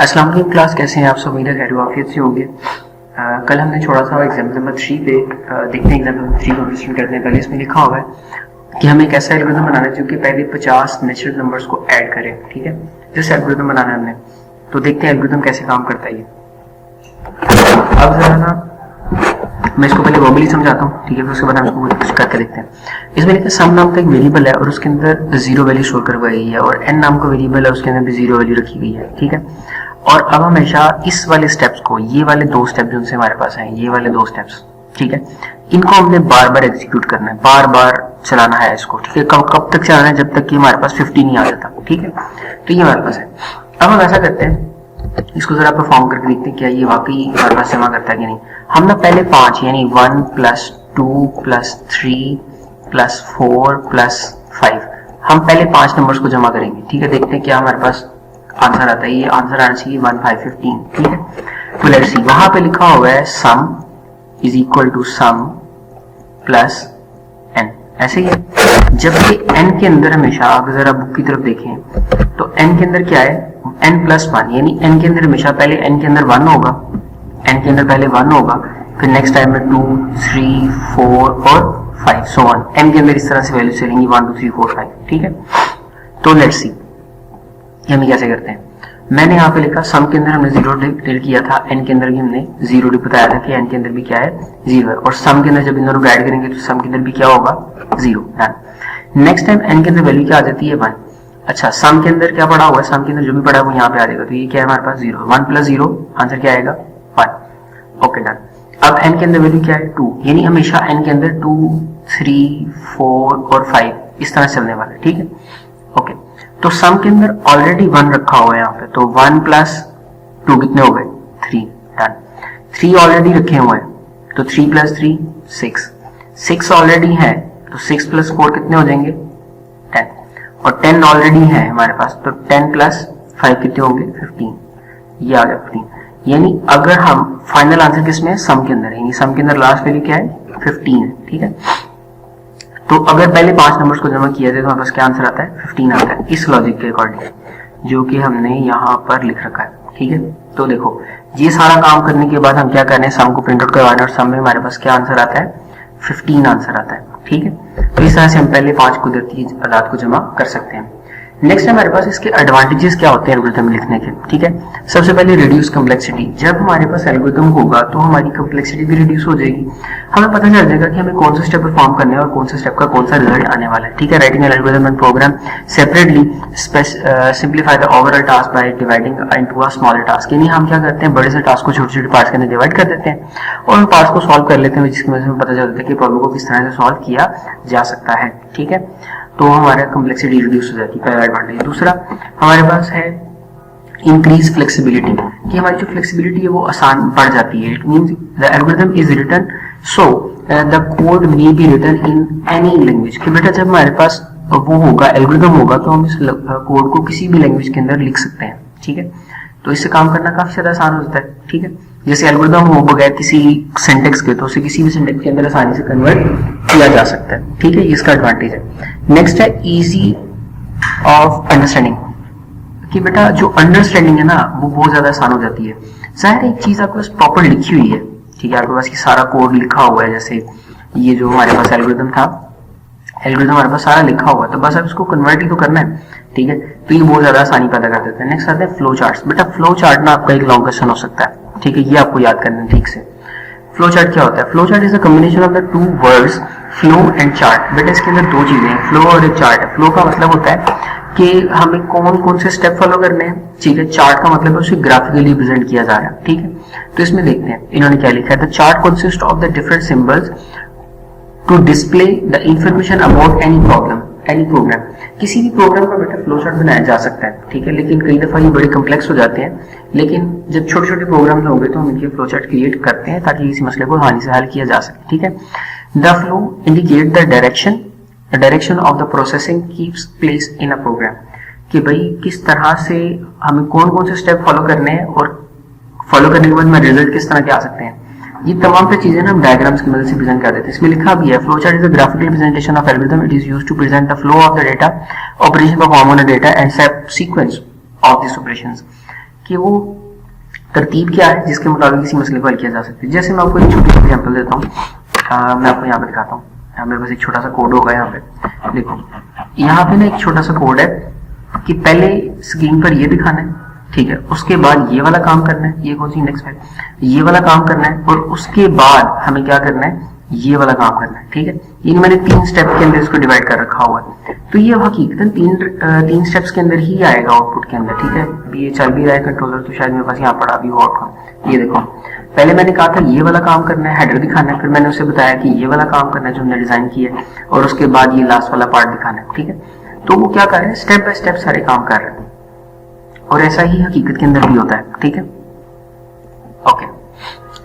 अस्सलाम वालेकुम क्लास, कैसे हैं आप सब? उम्मीद है खैर वाफियत से होंगे। कल हमने छोड़ा था एग्जाम्पल नंबर 3 पे। देखते हैं एग्जाम्पल नंबर 3 को अंडरस्टैंड करते हैं। पहले इसमें लिखा हुआ है कि हमें एक ऐसा एल्गोरिथम बनाना है जो कि पहले 50 नेचुरल नंबर्स को ऐड करे। ठीक है, जिस एल्गोरिथम बनाना है हमने, तो देखते हैं एल्गोरिथम कैसे काम करता है ये। अब जरा ना मैं इसको पहले वर्बली समझाता हूँ, ठीक है, फिर उसके बाद हम इसको कुछ करके देखते हैं। इसमें लिखा सम नाम का एक वेरिएबल है और उसके अंदर 0 वैल्यू स्टोर करवाई गई है, और n नाम का वेरिएबल है उसके अंदर भी 0 वैल्यू रखी गई है। ठीक है, और अब हमेशा इस वाले स्टेप्स को, ये वाले दो स्टेप जो से हमारे पास हैं, ये वाले दो स्टेप्स, ठीक है, इनको हमने बार बार एग्जीक्यूट करना है, बार बार चलाना है इसको। ठीक है, कब तक चलाना है? जब तक कि हमारे पास 50 नहीं आ जाता। ठीक है, तो ये हमारे पास है। अब हम ऐसा करते हैं, इसको जरा परफॉर्म करके देखते हैं क्या ये वाकई हमारे पास जमा करता है कि नहीं। हम ना पहले 5 यानी 1 + 2 + 3 + 4 + 5 हम पहले 5 नंबर्स को जमा करेंगे। ठीक है, देखते हैं क्या हमारे पास आंसर आता है। ये आंसर आना चाहिए 1 5 15। ठीक है, तो लेट्स सी, वहां पे लिखा हुआ है सम = सम प्लस n, ऐसे ही है। जबकि n के अंदर हमेशा, अगर जरा बुक की तरफ देखें तो n के अंदर क्या है, n + 1, यानी n के अंदर हमेशा पहले n के अंदर 1 होगा, n के अंदर पहले 1 होगा, फिर नेक्स्ट टाइम में 2 3 4 और 5 सो ऑन। n के अंदर इस तरह से वैल्यू चलेंगी 1 2 3 4 5। ठीक है, तो लेट्स सी हम कैसे करते हैं। मैंने यहाँ पे लिखा सम के अंदर हमने 0 डिक्लेयर किया था, n के अंदर भी हमने 0 बताया था कि n के अंदर भी क्या है, 0 है, और सम के अंदर जब इन दोनों को ऐड करेंगे तो सम के अंदर भी क्या होगा, 0। डन। नेक्स्ट टाइम n के अंदर वैल्यू क्या आ जाती है, 1। अच्छा, सम के अंदर क्या पड़ा हुआ है, सम के अंदर जो भी पड़ा है वो यहाँ पे आ जाएगा, तो ये क्या है हमारे पास 0, 1 + 0 आंसर क्या आएगा, 1। Okay, done. अब n के अंदर वैल्यू क्या है, 2, यानी हमेशा n के अंदर 2 3 4 और 5 इस तरह चलने वाला है। ठीक है, ओके, तो सम के अंदर ऑलरेडी 1 रखा हुआ है यहाँ पे, तो 1 + 2 कितने हो गए, 3। डन। 3 ऑलरेडी रखे हुए हैं, तो 3 + 3 6, 6 ऑलरेडी है, तो 6 + 4 कितने हो जाएंगे, 10, और 10 ऑलरेडी है हमारे पास, तो 10 + 5 कितने होंगे, 15। ये आ गया 15। यानी अगर हम फाइनल आंसर किसमें, सम के अंदर, यानी सम के अंदर लास्ट वैल्यू क्या है, 15 है। ठीक है, तो अगर पहले 5 नंबर्स को जमा किया जाए तो हमारे पास क्या आंसर आता है, 15 आता है, इस लॉजिक के अकॉर्डिंग जो कि हमने यहाँ पर लिख रखा है। ठीक है, तो देखो ये सारा काम करने के बाद हम क्या कर रहे हैं, सम को प्रिंट आउट करवाना, और सम में हमारे पास क्या आंसर आता है, 15 आंसर आता है। ठीक है, तो इस तरह से हम पहले 5 कुदरती आलात को जमा कर सकते हैं। नेक्स्ट हमारे पास इसके एडवांटेजेस क्या होते हैं एल्गोरिथम लिखने के। ठीक है, सबसे पहले रिड्यूस कम्प्लेक्सिटी। जब हमारे पास एल्गोरिथम होगा तो हमारी कम्प्लेक्सिटी भी रिड्यूस हो जाएगी, हमें पता चल जाएगा कि हमें कौन सा स्टेप परफॉर्म करना है और कौन सा स्टेप का कौन सा रिजल्ट आने वाला है। ठीक है, writing an algorithm and program separately simplify the overall task by dividing into a smaller task, यानी हम क्या करते हैं, बड़े से टास्क को छोटे छोटे पार्ट्स के अंदर डिवाइड कर देते हैं और उन पार्ट्स को सॉल्व कर लेते हैं, जिसकी वजह से हमें पता चलता है कि प्रॉब्लम को किस तरह से सॉल्व किया जा सकता है। ठीक है, तो हमारा कम्प्लेक्सिटी रिड्यूस हो जाती है, पहला एडवांटेज। दूसरा हमारे पास है इंक्रीज फ्लेक्सिबिलिटी, कि हमारी जो फ्लेक्सिबिलिटी है वो आसान बढ़ जाती है। It means the algorithm is written so the code may be written in any language, कि बेटा जब हमारे पास वो होगा, एल्गोरिथम होगा, तो हम इस कोड को किसी भी लैंग्वेज के अंदर लिख सकते हैं। ठीक है, तो इससे काम करना काफी ज्यादा आसान हो जाता है। ठीक है, जैसे एल्गोरिथम हो बगैर किसी सिंटेक्स के, तो उसे किसी भी सिंटेक्स के अंदर आसानी से कन्वर्ट किया जा सकता है। ठीक है, इसका एडवांटेज है। नेक्स्ट है इजी ऑफ अंडरस्टैंडिंग, कि बेटा जो अंडरस्टैंडिंग है ना वो बहुत ज्यादा आसान हो जाती है। जाहिर एक चीज आपके पास प्रॉपर लिखी हुई है, ठीक है, आपके पास सारा कोड लिखा हुआ है, जैसे ये जो हमारे पास एल्गोरिथम था, एल्गोरिथम हमारे पास सारा लिखा हुआ है, तो बस अब इसको कन्वर्ट ही तो करना है। ठीक है, तो ये बहुत ज्यादा आसानी पैदा कर देता है। नेक्स्ट आता है फ्लो चार्ट्स। बेटा फ्लो चार्ट ना आपका एक लॉन्ग क्वेश्चन हो सकता है। ठीक है, ये आपको याद करना है ठीक से। फ्लो चार्ट क्या होता है, flow chart is a combination of the two words flow and chart. बेटा इसके अंदर दो चीजें हैं, फ्लो और एक चार्ट। फ्लो का मतलब होता है कि हमें कौन कौन से स्टेप फॉलो करने हैं। ठीक है, चार्ट का मतलब है उसे ग्राफिकली प्रेजेंट किया जा रहा है। ठीक है, तो इसमें देखते हैं इन्होंने क्या लिखा है, the chart consist of the different symbols to display the information about any problem any program. किसी भी प्रोग्राम का बेटा फ्लो चार्ट बनाया जा सकता है। ठीक है, लेकिन कई दफा ये बड़े कम्प्लेक्स हो जाते हैं, लेकिन जब छोटे छोटे प्रोग्राम होंगे तो हम इनके फ्लो चार्ट क्रिएट करते हैं ताकि इसी मसले को आसानी से हल किया जा सके। ठीक है, the flow indicate the direction of the processing keeps place in a program, कि भाई किस तरह से हमें कौन कौन से स्टेप फॉलो करने हैं और फॉलो करने के बाद में रिजल्ट किस तरह के आ सकते हैं। ये तमाम पे चीजें ना हम डायग्राम्स की मदद से प्रेजेंट कर देते हैं। इसमें लिखा भी है, flow chart is a graphical representation of algorithm, it is used to present the flow of the data, operation perform on the data and sequence of this operations. कि वो तरतीब क्या है जिसके मुताबिक किसी मसले को हल किया जा सकता है। जैसे मैं आपको एक छोटी सी एग्जांपल देता हूँ, मैं आपको यहाँ पे दिखाता हूँ। मेरे पास एक छोटा सा कोड होगा यहाँ पे, देखो यहाँ पे ना एक छोटा सा कोड है कि पहले स्क्रीन पर ये दिखाना है, ठीक है, उसके बाद ये वाला काम करना है, ये कौन सी इंडेक्स है, ये वाला काम करना है, और उसके बाद हमें क्या करना है, ये वाला काम करना है, ठीक है। ये मैंने 3 स्टेप के अंदर इसको डिवाइड कर रखा हुआ है। तो ये हकीकतन 3 स्टेप्स के अंदर ही आएगा आउटपुट के अंदर, ठीक है। ये चल भी रहा है कंट्रोलर, तो शायद मेरे पास यहाँ पड़ा भी हुआ आउटपुट। ये देखो पहले मैंने कहा था ये वाला काम करना है, हेडर दिखाना है, फिर मैंने उसे बताया कि ये वाला काम करना है जो हमने डिजाइन किया है, और उसके बाद ये लास्ट वाला पार्ट दिखाना है, ठीक है। तो वो क्या कर रहे हैं, स्टेप बाय स्टेप सारे काम कर रहे हैं, और ऐसा ही हकीकत के अंदर भी होता है, ठीक है। ओके,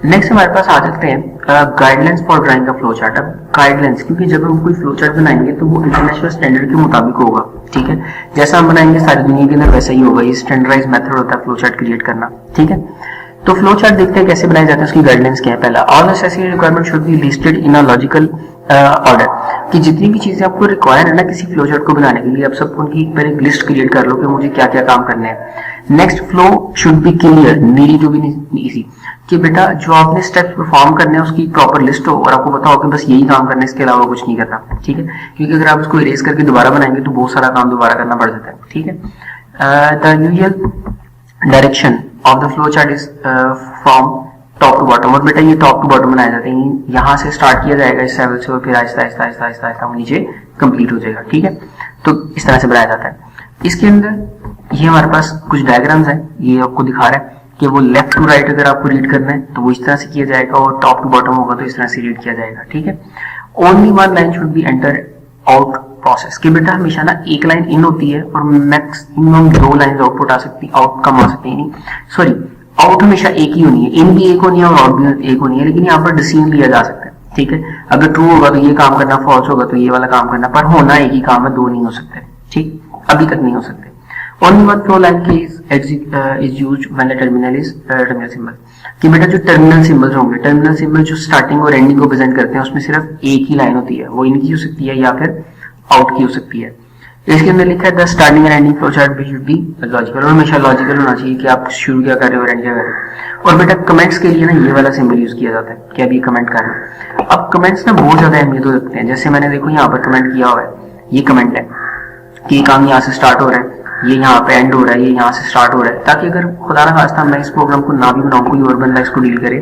नेक्स्ट हमारे पास आ जाते हैं गाइडलाइंस फॉर ड्राइंग का फ्लो चार्ट। अब गाइडलाइंस, क्योंकि जब हम कोई फ्लो चार्ट बनाएंगे तो वो इंटरनेशनल स्टैंडर्ड के मुताबिक होगा, ठीक है। जैसा हम बनाएंगे सारी दुनिया के अंदर वैसा ही होगा। ये स्टैंडर्डाइज मेथड होता है फ्लो चार्ट क्रिएट करना, ठीक है। तो फ्लो चार्ट देखते हैं कैसे बनाए जाते हैं, उसकी गाइडलाइंस क्या है। पहला, all necessary requirement should be listed in a logical order, कि जितनी भी चीजें आपको रिक्वायर है ना किसी फ्लो चार्ट को बनाने के लिए, आप सबको उनकी एक लिस्ट क्रिएट कर लो कि मुझे क्या क्या काम करने हैं। Next, flow should be clear, needy to be easy, कि बेटा जो आपने स्टेप्स परफॉर्म करने हैं उसकी प्रॉपर लिस्ट हो और आपको पता हो कि बस यही काम करना है, इसके अलावा कुछ नहीं करना, ठीक है। क्योंकि अगर आप उसको इरेज करके दोबारा बनाएंगे तो बहुत सारा काम दोबारा करना पड़ जाता है, ठीक है। The usual direction of the flow chart is from top to bottom, और बेटा ये टॉप टू बॉटम बनाए जाते हैं, यहाँ से स्टार्ट किया जाएगा इस लेवल से, और फिर आहिस्ता आहिस्ता आहिस्ता आहिस्ता आहिस्ता नीचे कंप्लीट हो जाएगा, ठीक है। तो इस तरह से बनाया जाता है। इसके अंदर ये हमारे पास कुछ डायग्राम्स हैं, ये आपको दिखा रहा है कि वो लेफ्ट टू राइट अगर आपको रीड करना है तो वो इस तरह से किया जाएगा, और टॉप टू बॉटम होगा तो इस तरह से रीड किया जाएगा, ठीक है। Only one line should be enter out process, कि बेटा हमेशा ना एक लाइन इन होती है और मैक्सिमम 2 लाइन आउटपुट आ सकती, आउटकम आ सकती है, सॉरी आउट हमेशा एक ही होनी है, इन भी एक होनी है और आउट भी एक होनी है, लेकिन यहाँ पर डिसीजन लिया जा सकता है, ठीक है। अगर ट्रू होगा तो ये काम करना, फॉल्स होगा तो ये वाला काम करना, पर होना एक ही काम है, 2 नहीं हो सकते, ठीक, अभी तक नहीं हो सकते। Only one flow line is used when the terminal is terminal symbol, कि बेटा जो टर्मिनल सिंबल्स होंगे, टर्मिनल सिंबल जो स्टार्टिंग और एंडिंग को प्रेजेंट करते हैं, उसमें सिर्फ एक ही लाइन होती है, वो इनकी हो सकती है या फिर आउट की हो सकती है। इसके अंदर लिखा है the starting and ending flow chart should be logical, और हमेशा लॉजिकल होना चाहिए कि आप शुरू क्या कर रहे हो और एंड क्या कर रहे हो। और बेटा कमेंट्स के लिए ना ये वाला सिंबल यूज किया जाता है कि अभी कमेंट कर रहे हो। अब कमेंट्स ना बहुत ज्यादा अहमियत रखते हैं, जैसे मैंने देखो यहाँ पर कमेंट किया हुआ है, ये कमेंट है कि काम यहाँ से स्टार्ट हो रहा है, ये यहाँ पे एंड हो रहा है, ये यहाँ से स्टार्ट हो रहा है, ताकि अगर खुदा ना खास्ता मैं इस प्रोग्राम को ना भी बनाऊं, कोई और बंदा इसको डील करे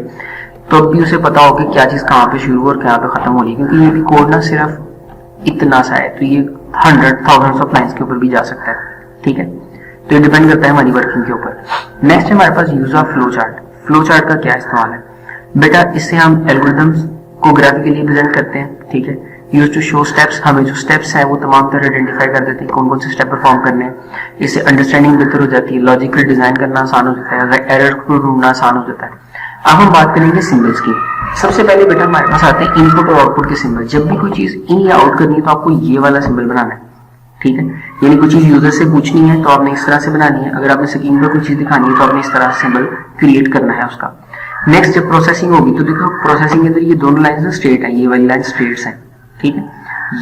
तो भी उसे पता हो कि क्या चीज कहाँ पे शुरू और कहाँ पे खत्म हो रही है। क्योंकि ये भी कोड ना सिर्फ इतना सा है, तो ये 100,000 ऑफ लाइंस के ऊपर भी जा सकता है, ठीक है। तो ये डिपेंड करता है हमारी वर्किंग के ऊपर। नेक्स्ट है हमारे पास use of flow chart. Flow chart का क्या इस्तेमाल है बेटा, इससे हम एल्गोरिथम्स को ग्राफिकली प्रेजेंट करते हैं, ठीक है। यूज टू शो स्टेप्स, हमें जो स्टेप्स हैं वो तमाम तरह आइडेंटिफाई कर देते हैं कौन कौन से स्टेप परफॉर्म करने हैं। इससे अंडरस्टैंडिंग बेहतर हो जाती है, लॉजिकल डिजाइन करना आसान हो जाता है, एरर को ढूंढना आसान हो जाता है। अब हम बात करेंगे सिंबल्स की। सबसे पहले बेटा हमारे पास आते हैं इनपुट और आउटपुट के सिंबल। जब भी कोई चीज इन या आउट करनी है तो आपको ये वाला सिंबल बनाना है, ठीक है। यानी कोई चीज यूजर से पूछनी है तो आपने इस तरह से बनानी है, अगर आपने स्क्रीन पर कोई चीज दिखानी है तो आपने इस तरह से सिंबल क्रिएट करना है उसका। नेक्स्ट जब प्रोसेसिंग होगी तो देखो प्रोसेसिंग के अंदर ये दोनों लाइन स्ट्रेट है, ये वाली लाइन स्ट्रेट्स है, ठीक है।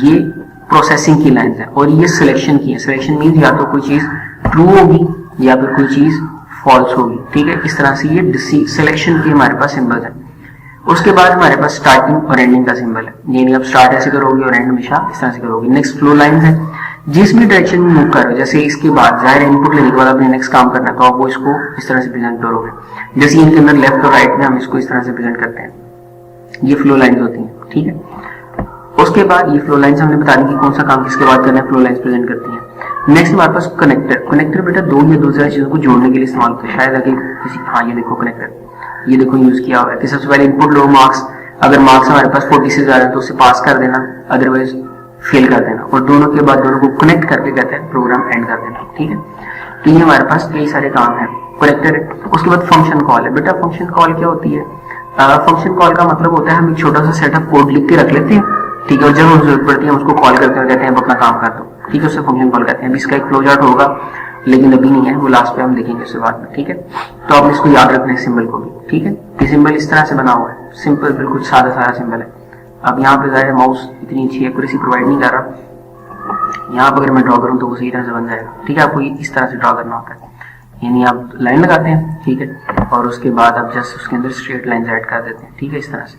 ये प्रोसेसिंग की लाइन है और ये सिलेक्शन की है। सिलेक्शन मीन या तो कोई चीज ट्रू होगी या फिर कोई चीज फॉल्स होगी, ठीक है। इस तरह से ये सिलेक्शन के हमारे पास सिंबल है। उसके बाद हमारे पास स्टार्टिंग और एंडिंग का सिंबल है, यानी आप स्टार्ट ऐसे करोगे और एंड हमेशा इस तरह से करोगे। नेक्स्ट फ्लो लाइन है, जिस भी डायरेक्शन में मूव कर रहे हो, जैसे इसके बाद जाहिर इनपुट लेने के बाद आपने नेक्स्ट काम करना है तो आप वो इसको इस तरह से प्रेजेंट करोगे। जैसे इनके अंदर लेफ्ट और राइट में हम इसको इस तरह से प्रेजेंट करते हैं, ये फ्लो लाइन होती है, ठीक है। उसके बाद ये फ्लो लाइंस हमने बता दी कि कौन सा काम किसके बाद करना है, फ्लो लाइंस प्रेजेंट करती हैं। नेक्स्ट हमारे पास कनेक्टर। कनेक्टर बेटा दो या दो से चीजों को जोड़ने के लिए इस्तेमाल होता है। शायद आगे किसी, हाँ ये देखो कनेक्टर, ये देखो यूज किया हुआ है कि सबसे पहले इनपुट लो मार्क्स, अगर मार्क्स हमारे पास 40 से ज्यादा है तो उसे पास कर देना, अदरवाइज फेल कर देना, और दोनों के बाद दोनों को कनेक्ट करके कहते हैं प्रोग्राम एंड कर देना, ठीक है। तो ये हमारे पास कई सारे काम है, कनेक्टर है। उसके बाद फंक्शन कॉल है। बेटा फंक्शन कॉल क्या होती है? फंक्शन कॉल का मतलब होता है हम एक छोटा सा सेट ऑफ कोड लिख के रख लेते हैं, ठीक है, और जब हमें जरूरत पड़ती है हम उसको कॉल करते हैं, कहते हैं अपना काम कर दो, ठीक है, उससे फंक्शन कॉल करते हैं। अभी इसका एक फ्लो चार्ट होगा लेकिन अभी नहीं है, वो लास्ट पे हम देखेंगे उसके बाद में, ठीक है। तो आपने इसको याद रखना है सिंबल को भी, ठीक है। ये सिंबल इस तरह से बना हुआ है, सिंपल बिल्कुल सादा सारा सिंबल है। अब यहाँ पे जाहिर माउस इतनी अच्छी एक्यूरेसी प्रोवाइड नहीं कर रहा, यहाँ पर अगर मैं ड्रॉ करूँ तो वो सही तरह से बन जाएगा, ठीक है। आपको इस तरह से ड्रॉ करना होता है। यानी आप लाइन लगाते हैं, ठीक है, और उसके बाद आप जस्ट उसके अंदर स्ट्रेट लाइन ऐड कर देते हैं, ठीक है, इस तरह से।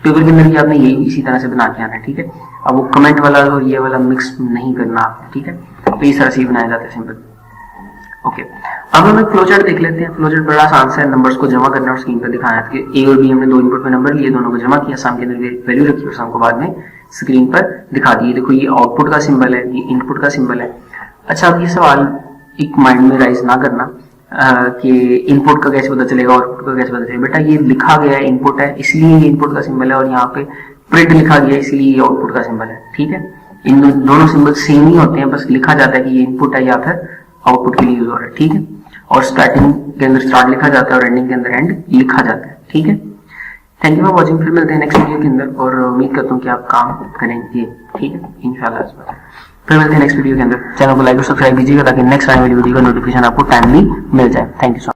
पेपर के अंदर भी आपने यही इसी तरह से बना के आना है, ठीक है। अब वो कमेंट वाला और ये वाला मिक्स नहीं करना आपने, ठीक है। तो इस तरह से ही बनाया जाता है सिंपल। ओके, अब हम एक फ्लो चार्ट देख लेते हैं। फ्लो चार्ट बड़ा आसान सा है, नंबर्स को जमा करना और स्क्रीन पर दिखाना है कि ए और बी हमने दो इनपुट पे नंबर लिए, दोनों को जमा किया, सम के अंदर वैल्यू रखी और सम को बाद में स्क्रीन पर दिखा दी। देखो ये आउटपुट का सिंबल है, ये इनपुट का सिंबल है। अच्छा, अब ये सवाल एक माइंड में राइज ना करना कि इनपुट का कैसे पता चलेगा, आउटपुट का कैसे पता चलेगा। बेटा ये लिखा गया है इनपुट है इसलिए ये इनपुट का सिंबल है, और यहाँ पे प्रिंट लिखा गया है इसलिए ये आउटपुट का सिंबल है, ठीक है। इन दोनों सिंबल सेम ही होते हैं, बस लिखा जाता है कि ये इनपुट है या फिर आउटपुट के लिए यूज हो रहा है, ठीक है। और स्टार्टिंग के अंदर स्टार्ट लिखा जाता है और एंडिंग के अंदर एंड लिखा जाता है, ठीक है। Thank you for watching. फिर मिलते हैं नेक्स्ट वीडियो के अंदर और उम्मीद करता हूँ कि आप काम करेंगे, ठीक है, इंशाल्लाह। फिर मिलते हैं नेक्स्ट वीडियो के अंदर। चैनल को लाइक और सब्सक्राइब कीजिएगा ताकि नेक्स्ट आने वाली वीडियो का नोटिफिकेशन आपको टाइमली मिल जाए। Thank you so much.